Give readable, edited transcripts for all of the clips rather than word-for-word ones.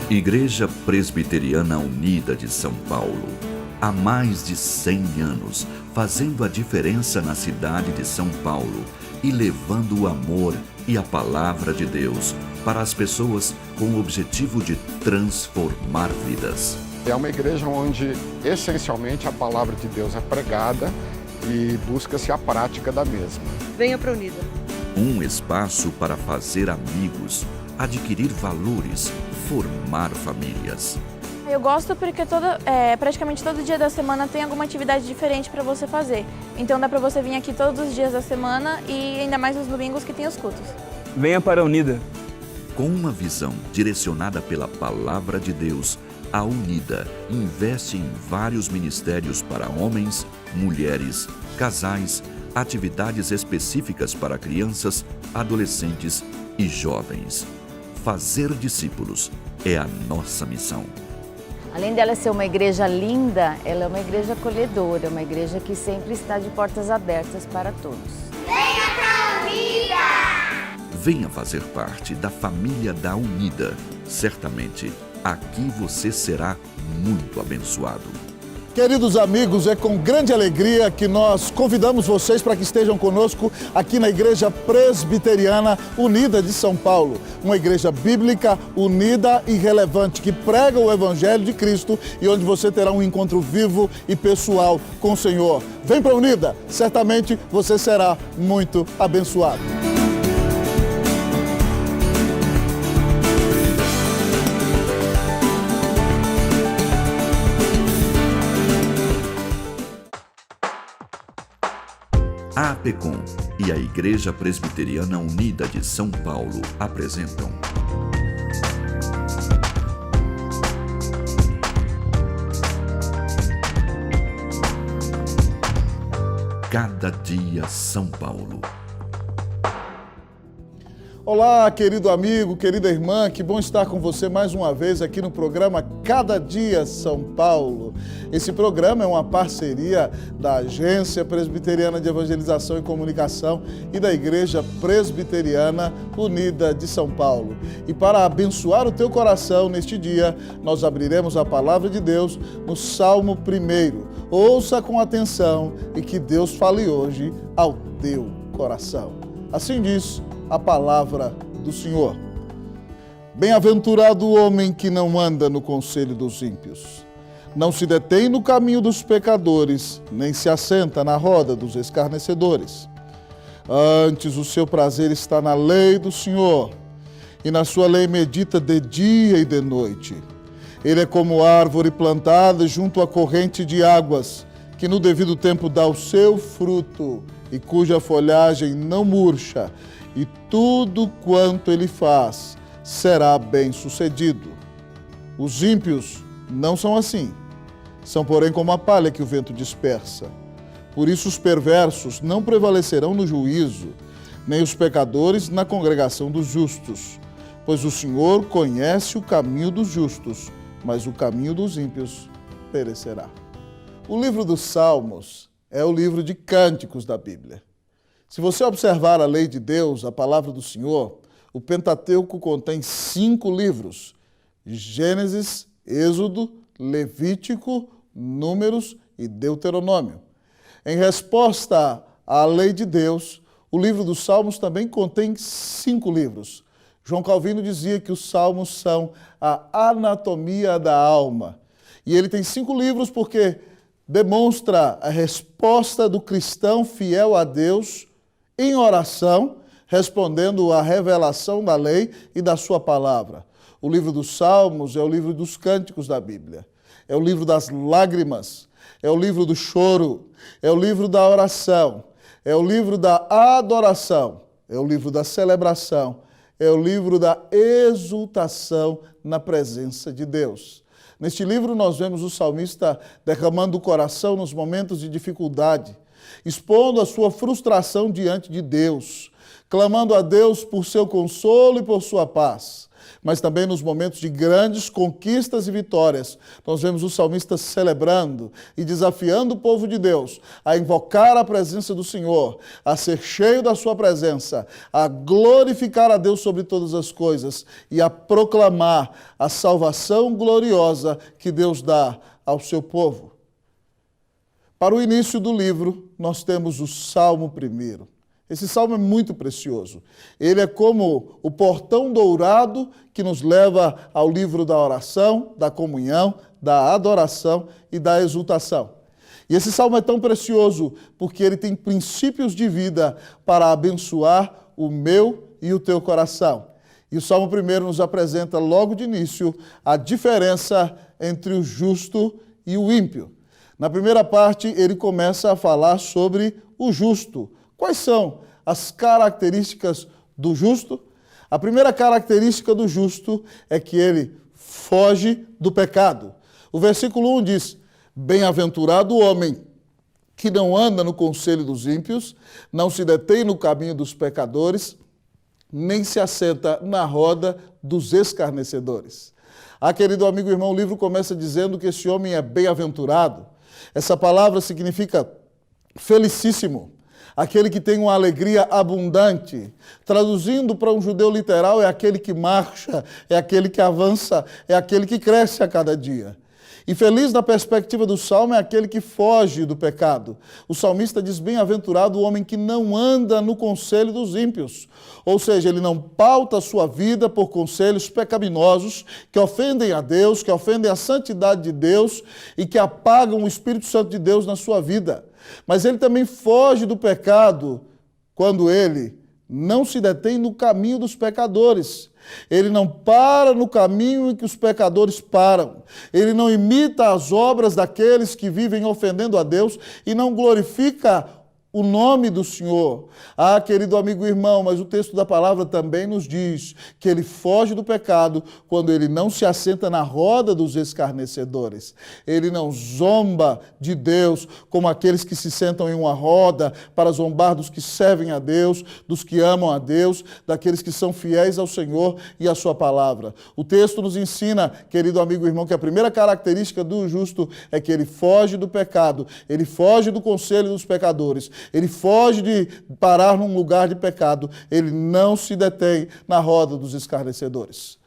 Igreja Presbiteriana Unida de São Paulo. Há mais de 100 anos, fazendo a diferença na cidade de São Paulo e levando o amor e a palavra de Deus para as pessoas com o objetivo de transformar vidas. É uma igreja onde, essencialmente, a palavra de Deus é pregada e busca-se a prática da mesma. Venha para a Unida. Um espaço para fazer amigos, adquirir valores, formar famílias. Eu gosto porque praticamente todo dia da semana tem alguma atividade diferente para você fazer. Então dá para você vir aqui todos os dias da semana e ainda mais nos domingos que tem os cultos. Venha para a Unida. Com uma visão direcionada pela Palavra de Deus, a Unida investe em vários ministérios para homens, mulheres, casais, atividades específicas para crianças, adolescentes e jovens. Fazer discípulos é a nossa missão. Além dela ser uma igreja linda, ela é uma igreja acolhedora, uma igreja que sempre está de portas abertas para todos. Venha pra Unida! Venha fazer parte da família da Unida. Certamente, aqui você será muito abençoado. Queridos amigos, é com grande alegria que nós convidamos vocês para que estejam conosco aqui na Igreja Presbiteriana Unida de São Paulo. Uma igreja bíblica, unida e relevante, que prega o Evangelho de Cristo e onde você terá um encontro vivo e pessoal com o Senhor. Vem para a Unida, certamente você será muito abençoado. A APECOM e a Igreja Presbiteriana Unida de São Paulo apresentam Cada Dia São Paulo. Olá, querido amigo, querida irmã, que bom estar com você mais uma vez aqui no programa Cada Dia São Paulo. Esse programa é uma parceria da Agência Presbiteriana de Evangelização e Comunicação e da Igreja Presbiteriana Unida de São Paulo. E para abençoar o teu coração neste dia, nós abriremos a palavra de Deus no Salmo 1. Ouça com atenção e que Deus fale hoje ao teu coração. Assim diz a palavra do Senhor. Bem-aventurado o homem que não anda no conselho dos ímpios, não se detém no caminho dos pecadores, nem se assenta na roda dos escarnecedores. Antes o seu prazer está na lei do Senhor, e na sua lei medita de dia e de noite. Ele é como árvore plantada junto à corrente de águas, que no devido tempo dá o seu fruto, e cuja folhagem não murcha, e tudo quanto ele faz será bem-sucedido. Os ímpios não são assim, são porém como a palha que o vento dispersa. Por isso os perversos não prevalecerão no juízo, nem os pecadores na congregação dos justos. Pois o Senhor conhece o caminho dos justos, mas o caminho dos ímpios perecerá. O livro dos Salmos é o livro de cânticos da Bíblia. Se você observar a lei de Deus, a palavra do Senhor, o Pentateuco contém 5 livros: Gênesis, Êxodo, Levítico, Números e Deuteronômio. Em resposta à lei de Deus, o livro dos Salmos também contém 5 livros. João Calvino dizia que os Salmos são a anatomia da alma. E ele tem 5 livros porque demonstra a resposta do cristão fiel a Deus em oração, respondendo à revelação da lei e da sua palavra. O livro dos Salmos é o livro dos cânticos da Bíblia. É o livro das lágrimas, é o livro do choro, é o livro da oração, é o livro da adoração, é o livro da celebração, é o livro da exultação na presença de Deus. Neste livro nós vemos o salmista derramando o coração nos momentos de dificuldade, expondo a sua frustração diante de Deus, clamando a Deus por seu consolo e por sua paz. mas também nos momentos de grandes conquistas e vitórias. Nós vemos o salmista celebrando e desafiando o povo de Deus a invocar a presença do Senhor, a ser cheio da sua presença, a glorificar a Deus sobre todas as coisas e a proclamar a salvação gloriosa que Deus dá ao seu povo. Para o início do livro, nós temos o Salmo 1. Esse salmo é muito precioso. Ele é como o portão dourado que nos leva ao livro da oração, da comunhão, da adoração e da exultação. E esse salmo é tão precioso porque ele tem princípios de vida para abençoar o meu e o teu coração. E o Salmo 1 nos apresenta logo de início a diferença entre o justo e o ímpio. Na primeira parte, ele começa a falar sobre o justo. Quais são as características do justo? A primeira característica do justo é que ele foge do pecado. O versículo 1 diz: bem-aventurado o homem que não anda no conselho dos ímpios, não se detém no caminho dos pecadores, nem se assenta na roda dos escarnecedores. Querido amigo e irmão, o livro começa dizendo que esse homem é bem-aventurado. Essa palavra significa felicíssimo, aquele que tem uma alegria abundante. Traduzindo para um judeu literal, é aquele que marcha, é aquele que avança, é aquele que cresce a cada dia. E feliz na perspectiva do Salmo é aquele que foge do pecado. O salmista diz: bem-aventurado o homem que não anda no conselho dos ímpios. Ou seja, ele não pauta a sua vida por conselhos pecaminosos que ofendem a Deus, que ofendem a santidade de Deus e que apagam o Espírito Santo de Deus na sua vida. Mas ele também foge do pecado quando ele não se detém no caminho dos pecadores. Ele não para no caminho em que os pecadores param. Ele não imita as obras daqueles que vivem ofendendo a Deus e não glorifica o nome do Senhor. Querido amigo e irmão, mas o texto da palavra também nos diz que ele foge do pecado quando ele não se assenta na roda dos escarnecedores. Ele não zomba de Deus como aqueles que se sentam em uma roda para zombar dos que servem a Deus, dos que amam a Deus, daqueles que são fiéis ao Senhor e à sua palavra. O texto nos ensina, querido amigo e irmão, que a primeira característica do justo é que ele foge do pecado, ele foge do conselho dos pecadores. Ele foge de parar num lugar de pecado, ele não se detém na roda dos escarnecedores.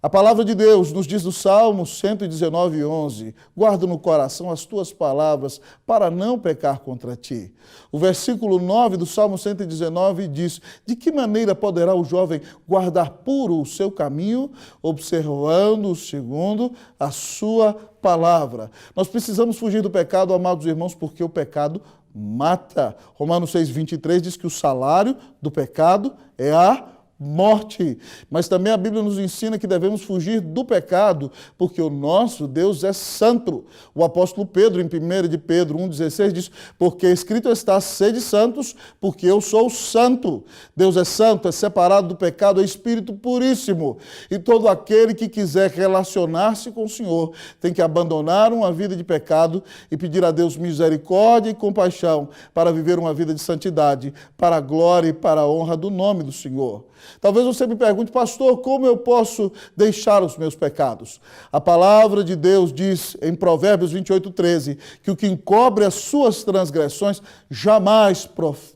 A palavra de Deus nos diz no Salmo 119:11, guarda no coração as tuas palavras para não pecar contra ti. O versículo 9 do Salmo 119 diz: de que maneira poderá o jovem guardar puro o seu caminho, observando segundo a sua palavra. Nós precisamos fugir do pecado, amados irmãos, porque o pecado mata. Romanos 6:23 diz que o salário do pecado é a morte. Mas também a Bíblia nos ensina que devemos fugir do pecado, porque o nosso Deus é santo. O apóstolo Pedro, em 1 de Pedro 1,16, diz: porque escrito está, sede santos, porque eu sou santo. Deus é santo, é separado do pecado, é espírito puríssimo. E todo aquele que quiser relacionar-se com o Senhor tem que abandonar uma vida de pecado e pedir a Deus misericórdia e compaixão para viver uma vida de santidade, para a glória e para a honra do nome do Senhor. Talvez você me pergunte: pastor, como eu posso deixar os meus pecados? A palavra de Deus diz em Provérbios 28:13 que o que encobre as suas transgressões jamais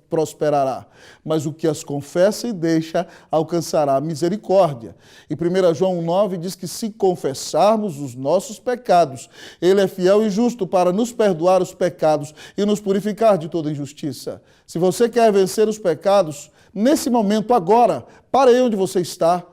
prosperará, mas o que as confessa e deixa alcançará misericórdia. E 1 João 9 diz que se confessarmos os nossos pecados, Ele é fiel e justo para nos perdoar os pecados e nos purificar de toda injustiça. Se você quer vencer os pecados, nesse momento, agora, pare aí onde você está,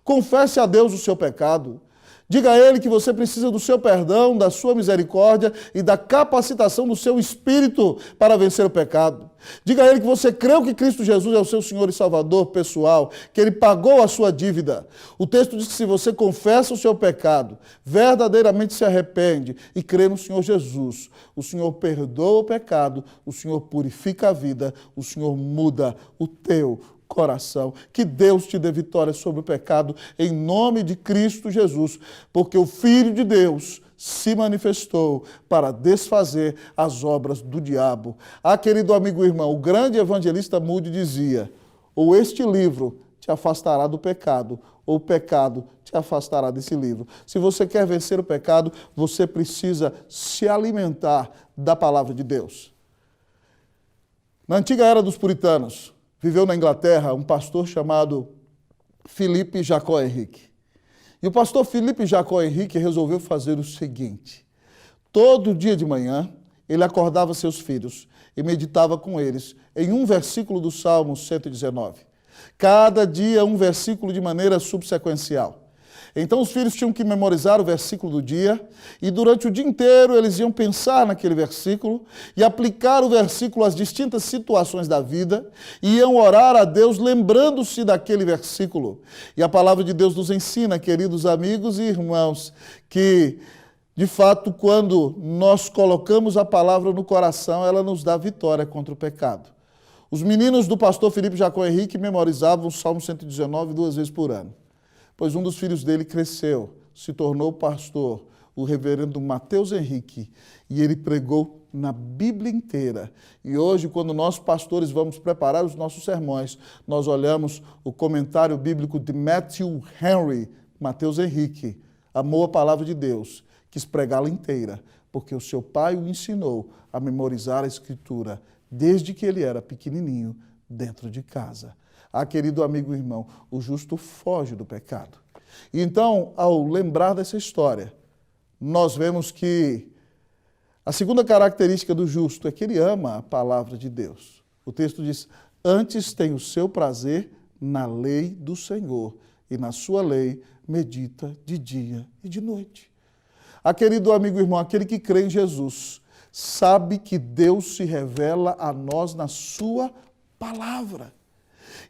confesse a Deus o seu pecado, diga a Ele que você precisa do seu perdão, da sua misericórdia e da capacitação do seu espírito para vencer o pecado. Diga a Ele que você creu que Cristo Jesus é o seu Senhor e Salvador pessoal, que Ele pagou a sua dívida. O texto diz que se você confessa o seu pecado, verdadeiramente se arrepende e crê no Senhor Jesus, o Senhor perdoa o pecado, o Senhor purifica a vida, o Senhor muda o teu coração. Que Deus te dê vitória sobre o pecado em nome de Cristo Jesus, porque o Filho de Deus se manifestou para desfazer as obras do diabo. Querido amigo e irmão, o grande evangelista Moody dizia: ou este livro te afastará do pecado, ou o pecado te afastará desse livro. Se você quer vencer o pecado, você precisa se alimentar da palavra de Deus. Na antiga era dos puritanos, viveu na Inglaterra um pastor chamado Philippe Jacot Henrique. E o pastor Philippe Jacot Henrique resolveu fazer o seguinte: todo dia de manhã, ele acordava seus filhos e meditava com eles em um versículo do Salmo 119. Cada dia um versículo de maneira subsequencial. Então os filhos tinham que memorizar o versículo do dia e durante o dia inteiro eles iam pensar naquele versículo e aplicar o versículo às distintas situações da vida e iam orar a Deus lembrando-se daquele versículo. E a palavra de Deus nos ensina, queridos amigos e irmãos, que de fato quando nós colocamos a palavra no coração, ela nos dá vitória contra o pecado. Os meninos do pastor Philippe Jacot Henrique memorizavam o Salmo 119 2 vezes por ano. Pois um dos filhos dele cresceu, se tornou pastor, o reverendo Mateus Henrique, e ele pregou na Bíblia inteira. E hoje, quando nós pastores vamos preparar os nossos sermões, nós olhamos o comentário bíblico de Matthew Henry. Mateus Henrique amou a palavra de Deus, quis pregá-la inteira, porque o seu pai o ensinou a memorizar a Escritura desde que ele era pequenininho dentro de casa. Ah, querido amigo e irmão, o justo foge do pecado. E então, ao lembrar dessa história, nós vemos que a segunda característica do justo é que ele ama a palavra de Deus. O texto diz: antes tem o seu prazer na lei do Senhor, e na sua lei medita de dia e de noite. Ah, querido amigo e irmão, aquele que crê em Jesus sabe que Deus se revela a nós na sua palavra.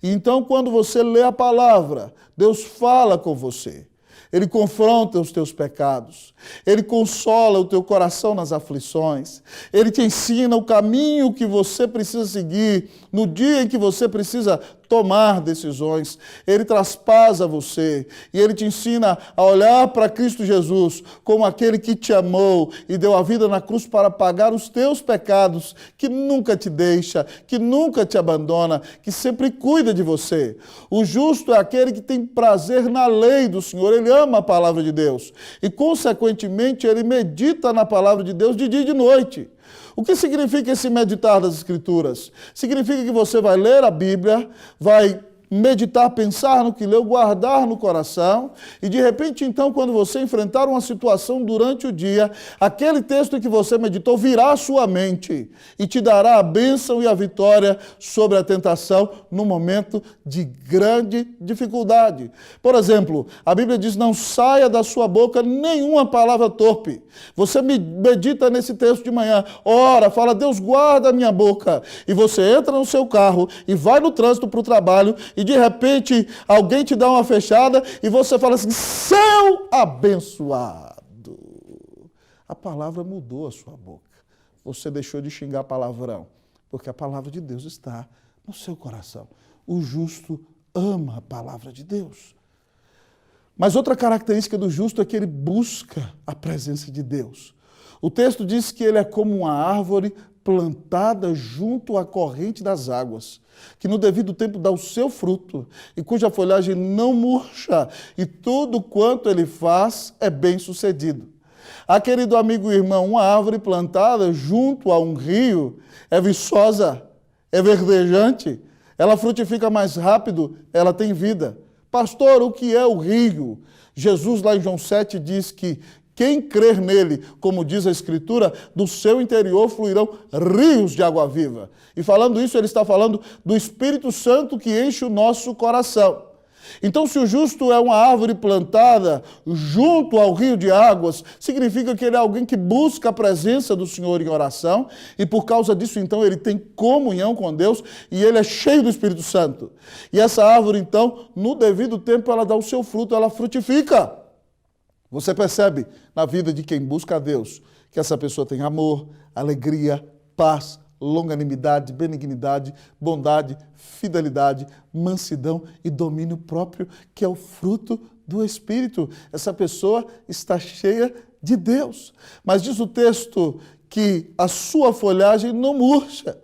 Então, quando você lê a palavra, Deus fala com você. Ele confronta os teus pecados. Ele consola o teu coração nas aflições. Ele te ensina o caminho que você precisa seguir no dia em que você precisa tomar decisões. Ele traspasa você e ele te ensina a olhar para Cristo Jesus como aquele que te amou e deu a vida na cruz para pagar os teus pecados, que nunca te deixa, que nunca te abandona, que sempre cuida de você. O justo é aquele que tem prazer na lei do Senhor. Ele ama a palavra de Deus e, consequentemente, ele medita na palavra de Deus de dia e de noite. O que significa esse meditar das Escrituras? Significa que você vai ler a Bíblia, vai meditar, pensar no que leu, guardar no coração, e de repente, então, quando você enfrentar uma situação durante o dia, aquele texto que você meditou virá à sua mente e te dará a bênção e a vitória sobre a tentação no momento de grande dificuldade. Por exemplo, a Bíblia diz: não saia da sua boca nenhuma palavra torpe. Você medita nesse texto de manhã, ora, fala: Deus, guarda a minha boca. E você entra no seu carro e vai no trânsito para o trabalho, e de repente alguém te dá uma fechada e você fala assim: céu abençoado. A palavra mudou a sua boca. Você deixou de xingar palavrão, porque a palavra de Deus está no seu coração. O justo ama a palavra de Deus. Mas outra característica do justo é que ele busca a presença de Deus. O texto diz que ele é como uma árvore plantada junto à corrente das águas, que no devido tempo dá o seu fruto, e cuja folhagem não murcha, e tudo quanto ele faz é bem sucedido. Ah, querido amigo e irmão, uma árvore plantada junto a um rio é viçosa, é verdejante, ela frutifica mais rápido, ela tem vida. Pastor, o que é o rio? Jesus, lá em João 7, diz que quem crer nele, como diz a Escritura, do seu interior fluirão rios de água viva. E falando isso, ele está falando do Espírito Santo que enche o nosso coração. Então, se o justo é uma árvore plantada junto ao rio de águas, significa que ele é alguém que busca a presença do Senhor em oração, e por causa disso, então, ele tem comunhão com Deus e ele é cheio do Espírito Santo. E essa árvore, então, no devido tempo, ela dá o seu fruto, ela frutifica. Você percebe na vida de quem busca a Deus que essa pessoa tem amor, alegria, paz, longanimidade, benignidade, bondade, fidelidade, mansidão e domínio próprio, que é o fruto do Espírito. Essa pessoa está cheia de Deus. Mas diz o texto que a sua folhagem não murcha.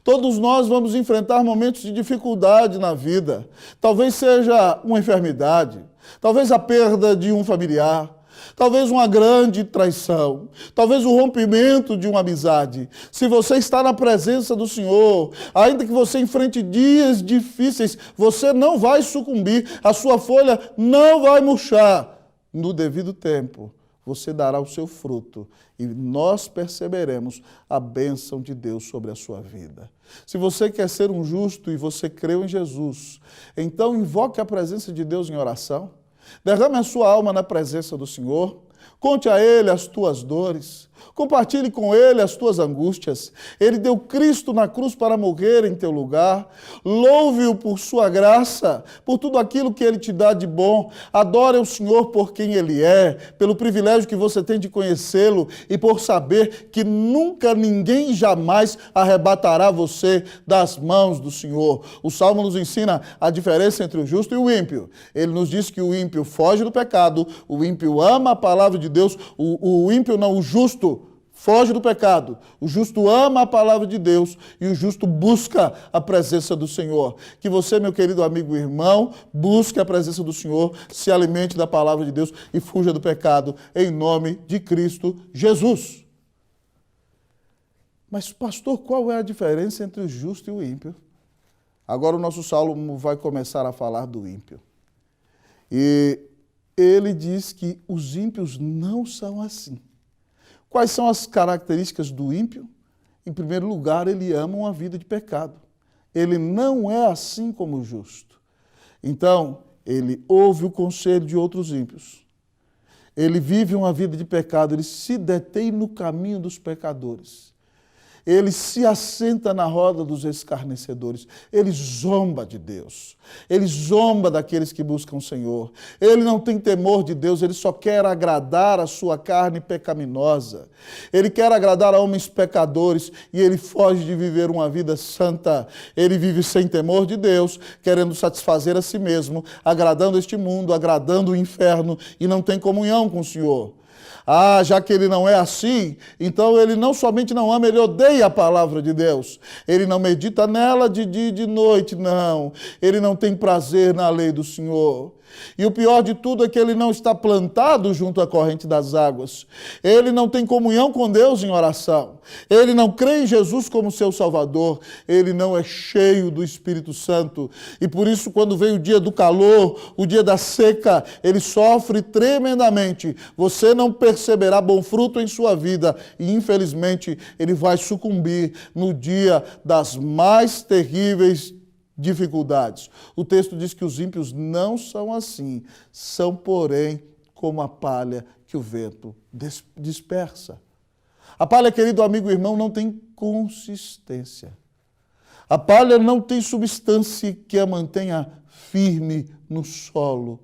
Todos nós vamos enfrentar momentos de dificuldade na vida. Talvez seja uma enfermidade, talvez a perda de um familiar, talvez uma grande traição, talvez o rompimento de uma amizade. Se você está na presença do Senhor, ainda que você enfrente dias difíceis, você não vai sucumbir, a sua folha não vai murchar. No devido tempo, você dará o seu fruto e nós perceberemos a bênção de Deus sobre a sua vida. Se você quer ser um justo e você creu em Jesus, então invoque a presença de Deus em oração, derrame a sua alma na presença do Senhor, conte a Ele as tuas dores, compartilhe com Ele as tuas angústias. Ele deu Cristo na cruz para morrer em teu lugar. Louve-o por sua graça, por tudo aquilo que Ele te dá de bom. Adore o Senhor por quem Ele é, pelo privilégio que você tem de conhecê-lo e por saber que nunca ninguém jamais arrebatará você das mãos do Senhor. O Salmo nos ensina a diferença entre o justo e o ímpio. Ele nos diz que o ímpio foge do pecado, o ímpio ama a palavra de Deus, o ímpio não, o justo foge do pecado, o justo ama a palavra de Deus e o justo busca a presença do Senhor. Que você, meu querido amigo e irmão, busque a presença do Senhor, se alimente da palavra de Deus e fuja do pecado, em nome de Cristo Jesus. Mas, pastor, qual é a diferença entre o justo e o ímpio? Agora o nosso Salmo vai começar a falar do ímpio. E ele diz que os ímpios não são assim. Quais são as características do ímpio? Em primeiro lugar, ele ama uma vida de pecado. Ele não é assim como o justo. Então, ele ouve o conselho de outros ímpios. Ele vive uma vida de pecado, ele se detém no caminho dos pecadores. Ele se assenta na roda dos escarnecedores. Ele zomba de Deus. Ele zomba daqueles que buscam o Senhor. Ele não tem temor de Deus, ele só quer agradar a sua carne pecaminosa. Ele quer agradar a homens pecadores e ele foge de viver uma vida santa. Ele vive sem temor de Deus, querendo satisfazer a si mesmo, agradando este mundo, agradando o inferno e não tem comunhão com o Senhor. Ah, já que ele não é assim, então ele não somente não ama, ele odeia a palavra de Deus. Ele não medita nela de dia e de noite, não. Ele não tem prazer na lei do Senhor. E o pior de tudo é que ele não está plantado junto à corrente das águas. Ele não tem comunhão com Deus em oração. Ele não crê em Jesus como seu Salvador. Ele não é cheio do Espírito Santo. E por isso, quando vem o dia do calor, o dia da seca, ele sofre tremendamente. Você não perceberá bom fruto em sua vida. E, infelizmente, ele vai sucumbir no dia das mais terríveis dificuldades. O texto diz que os ímpios não são assim, são, porém, como a palha que o vento dispersa. A palha, querido amigo e irmão, não tem consistência. A palha não tem substância que a mantenha firme no solo.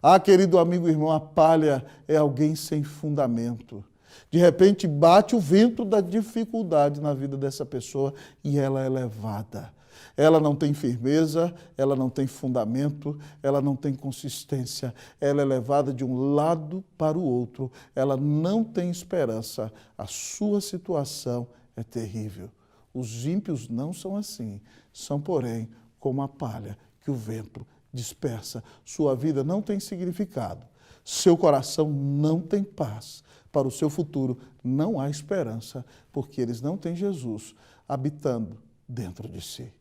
Ah, querido amigo e irmão, a palha é alguém sem fundamento. De repente bate o vento da dificuldade na vida dessa pessoa e ela é levada. Ela não tem firmeza, ela não tem fundamento, ela não tem consistência. Ela é levada de um lado para o outro. Ela não tem esperança. A sua situação é terrível. Os ímpios não são assim. São, porém, como a palha que o vento dispersa. Sua vida não tem significado. Seu coração não tem paz. Para o seu futuro não há esperança, porque eles não têm Jesus habitando dentro de si.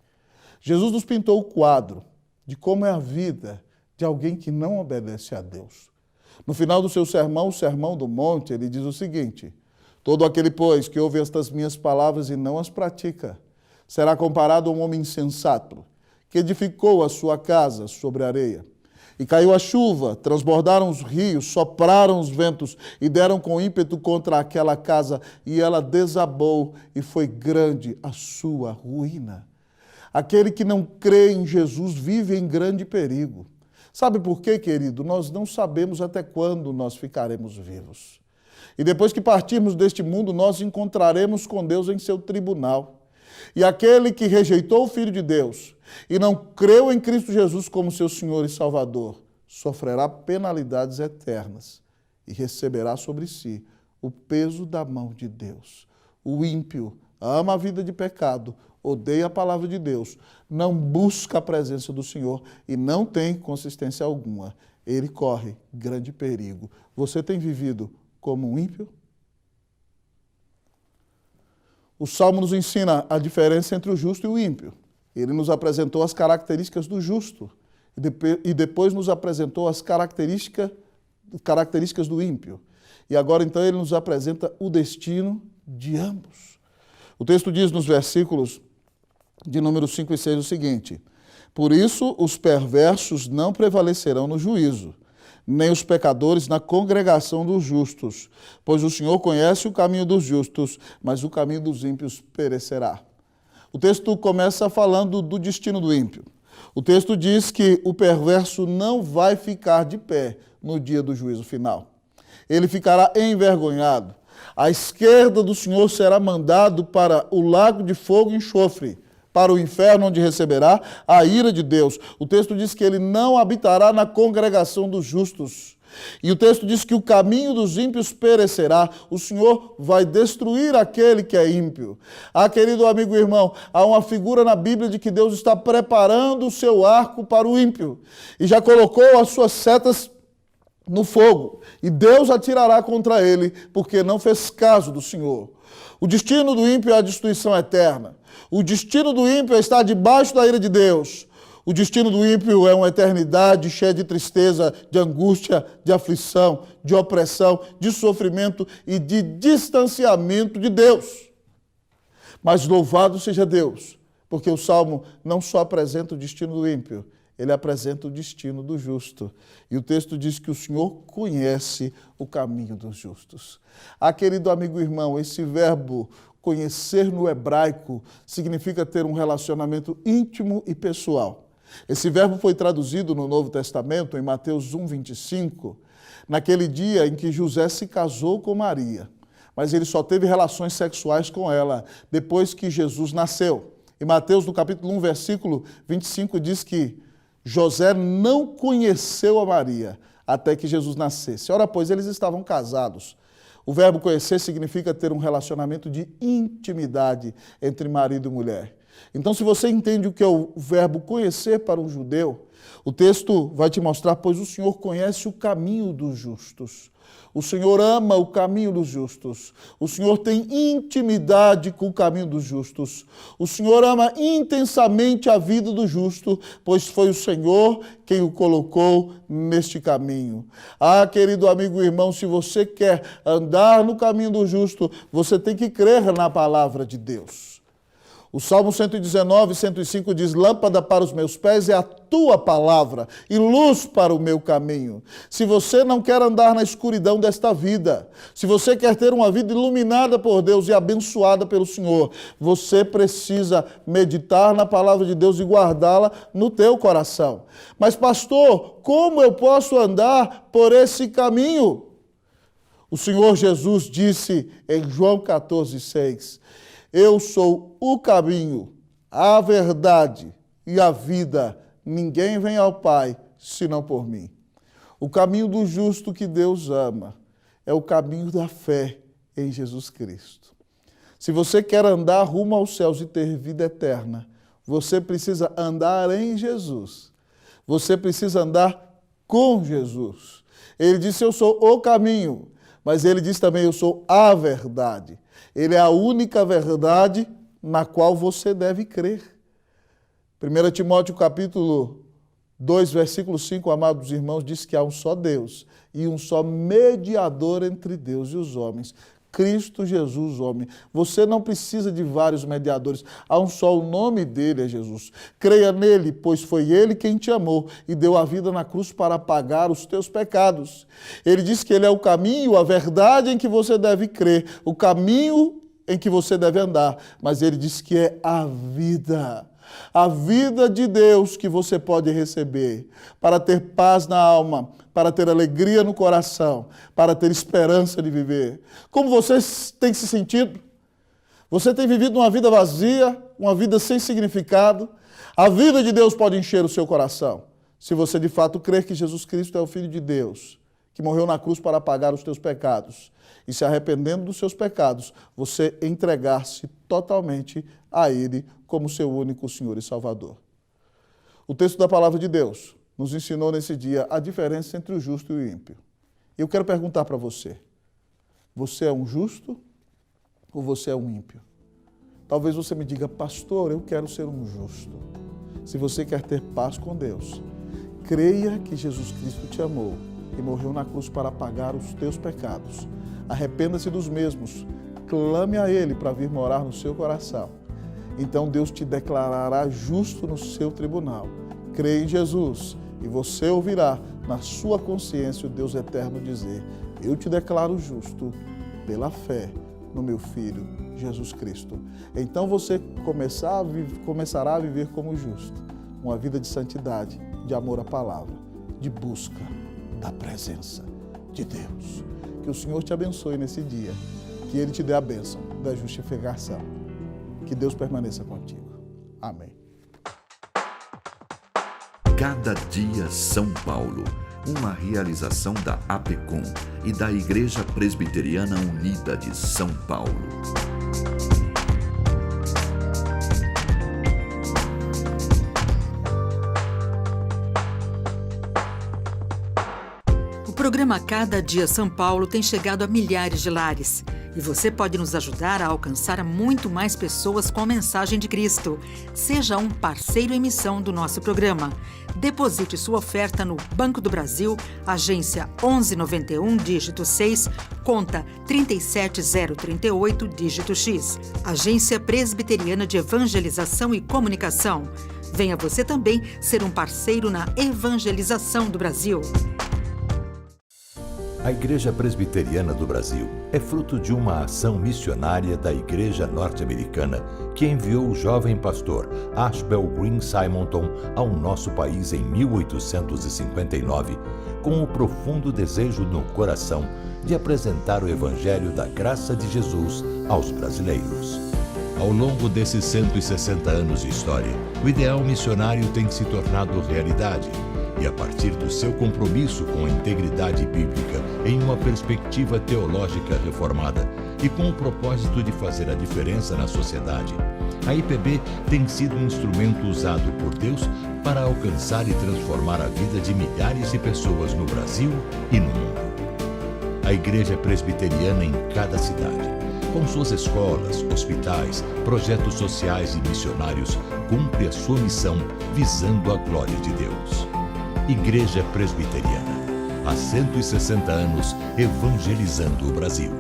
Jesus nos pintou o quadro de como é a vida de alguém que não obedece a Deus. No final do seu sermão, o Sermão do Monte, ele diz o seguinte: todo aquele, pois, que ouve estas minhas palavras e não as pratica, será comparado a um homem insensato, que edificou a sua casa sobre a areia. E caiu a chuva, transbordaram os rios, sopraram os ventos e deram com ímpeto contra aquela casa, e ela desabou, e foi grande a sua ruína. Aquele que não crê em Jesus vive em grande perigo. Sabe por quê, querido? Nós não sabemos até quando nós ficaremos vivos. E depois que partirmos deste mundo, nós encontraremos com Deus em seu tribunal. E aquele que rejeitou o Filho de Deus e não creu em Cristo Jesus como seu Senhor e Salvador, sofrerá penalidades eternas e receberá sobre si o peso da mão de Deus. O ímpio ama a vida de pecado, odeia a palavra de Deus, não busca a presença do Senhor e não tem consistência alguma. ele corre grande perigo. Você tem vivido como um ímpio? O Salmo nos ensina a diferença entre o justo e o ímpio. Ele nos apresentou as características do justo e depois nos apresentou as características do ímpio. E agora, então, ele nos apresenta o destino de ambos. O texto diz nos versículos de número 5 e 6 o seguinte: por isso os perversos não prevalecerão no juízo, nem os pecadores na congregação dos justos, pois o Senhor conhece o caminho dos justos, mas o caminho dos ímpios perecerá. O texto começa falando do destino do ímpio. O texto diz que o perverso não vai ficar de pé no dia do juízo final. Ele ficará envergonhado. À esquerda do Senhor será mandado para o lago de fogo e enxofre, para o inferno onde receberá a ira de Deus. O texto diz que ele não habitará na congregação dos justos. E o texto diz que o caminho dos ímpios perecerá. O Senhor vai destruir aquele que é ímpio. Ah, querido amigo e irmão, há uma figura na Bíblia de que Deus está preparando o seu arco para o ímpio. E já colocou as suas setas no fogo. E Deus atirará contra ele, porque não fez caso do Senhor. O destino do ímpio é a destruição eterna. O destino do ímpio é estar debaixo da ira de Deus. O destino do ímpio é uma eternidade cheia de tristeza, de angústia, de aflição, de opressão, de sofrimento e de distanciamento de Deus. Mas louvado seja Deus, porque o Salmo não só apresenta o destino do ímpio, ele apresenta o destino do justo. E o texto diz que o Senhor conhece o caminho dos justos. Ah, querido amigo e irmão, esse verbo conhecer no hebraico significa ter um relacionamento íntimo e pessoal. Esse verbo foi traduzido no Novo Testamento, em Mateus 1:25, naquele dia em que José se casou com Maria, mas ele só teve relações sexuais com ela depois que Jesus nasceu. Em Mateus, no capítulo 1, versículo 25, diz que José não conheceu a Maria até que Jesus nascesse. Ora, pois, eles estavam casados. O verbo conhecer significa ter um relacionamento de intimidade entre marido e mulher. Então, se você entende o que é o verbo conhecer para um judeu, o texto vai te mostrar, pois o Senhor conhece o caminho dos justos. O Senhor ama o caminho dos justos. O Senhor tem intimidade com o caminho dos justos. O Senhor ama intensamente a vida do justo, pois foi o Senhor quem o colocou neste caminho. Ah, querido amigo e irmão, se você quer andar no caminho do justo, você tem que crer na palavra de Deus. O Salmo 119, 105 diz: lâmpada para os meus pés é a tua palavra e luz para o meu caminho. Se você não quer andar na escuridão desta vida, se você quer ter uma vida iluminada por Deus e abençoada pelo Senhor, você precisa meditar na palavra de Deus e guardá-la no teu coração. Mas, pastor, como eu posso andar por esse caminho? O Senhor Jesus disse em João 14:6, eu sou o caminho, a verdade e a vida. Ninguém vem ao Pai senão por mim. O caminho do justo que Deus ama é o caminho da fé em Jesus Cristo. Se você quer andar rumo aos céus e ter vida eterna, você precisa andar em Jesus. Você precisa andar com Jesus. Ele disse, eu sou o caminho, mas ele diz também, eu sou a verdade. Ele é a única verdade na qual você deve crer. 1 Timóteo capítulo 2, versículo 5, amados irmãos, diz que há um só Deus e um só mediador entre Deus e os homens, Cristo Jesus, homem. Você não precisa de vários mediadores, há um só, o nome dele é Jesus. Creia nele, pois foi ele quem te amou e deu a vida na cruz para pagar os teus pecados. Ele diz que ele é o caminho, a verdade em que você deve crer, o caminho em que você deve andar, mas ele diz que é a vida de Deus que você pode receber para ter paz na alma, para ter alegria no coração, para ter esperança de viver. Como você tem se sentido? Você tem vivido uma vida vazia, uma vida sem significado? A vida de Deus pode encher o seu coração, se você de fato crer que Jesus Cristo é o Filho de Deus, que morreu na cruz para pagar os teus pecados. E se arrependendo dos seus pecados, você entregar-se totalmente a Ele como seu único Senhor e Salvador. O texto da palavra de Deus nos ensinou nesse dia a diferença entre o justo e o ímpio. Eu quero perguntar para você, você é um justo ou você é um ímpio? Talvez você me diga, pastor, eu quero ser um justo. Se você quer ter paz com Deus, creia que Jesus Cristo te amou e morreu na cruz para pagar os teus pecados. Arrependa-se dos mesmos, clame a Ele para vir morar no seu coração. Então Deus te declarará justo no seu tribunal. Creia em Jesus e você ouvirá na sua consciência o Deus eterno dizer, eu te declaro justo pela fé no meu Filho Jesus Cristo. Então você começará a viver como justo, uma vida de santidade, de amor à palavra, de busca da presença de Deus. Que o Senhor te abençoe nesse dia, que Ele te dê a bênção da justificação. Que Deus permaneça contigo. Amém. Cada dia São Paulo, uma realização da APECOM e da Igreja Presbiteriana Unida de São Paulo. O programa Cada Dia São Paulo tem chegado a milhares de lares. E você pode nos ajudar a alcançar muito mais pessoas com a mensagem de Cristo. Seja um parceiro em missão do nosso programa. Deposite sua oferta no Banco do Brasil, agência 1191, dígito 6, conta 37038, dígito X. Agência Presbiteriana de Evangelização e Comunicação. Venha você também ser um parceiro na evangelização do Brasil. A Igreja Presbiteriana do Brasil é fruto de uma ação missionária da Igreja Norte-Americana que enviou o jovem pastor Ashbel Green Simonton ao nosso país em 1859, com o profundo desejo no coração de apresentar o Evangelho da graça de Jesus aos brasileiros. Ao longo desses 160 anos de história, o ideal missionário tem se tornado realidade. E a partir do seu compromisso com a integridade bíblica em uma perspectiva teológica reformada e com o propósito de fazer a diferença na sociedade, a IPB tem sido um instrumento usado por Deus para alcançar e transformar a vida de milhares de pessoas no Brasil e no mundo. A Igreja Presbiteriana em cada cidade, com suas escolas, hospitais, projetos sociais e missionários, cumpre a sua missão visando a glória de Deus. Igreja Presbiteriana, há 160 anos evangelizando o Brasil.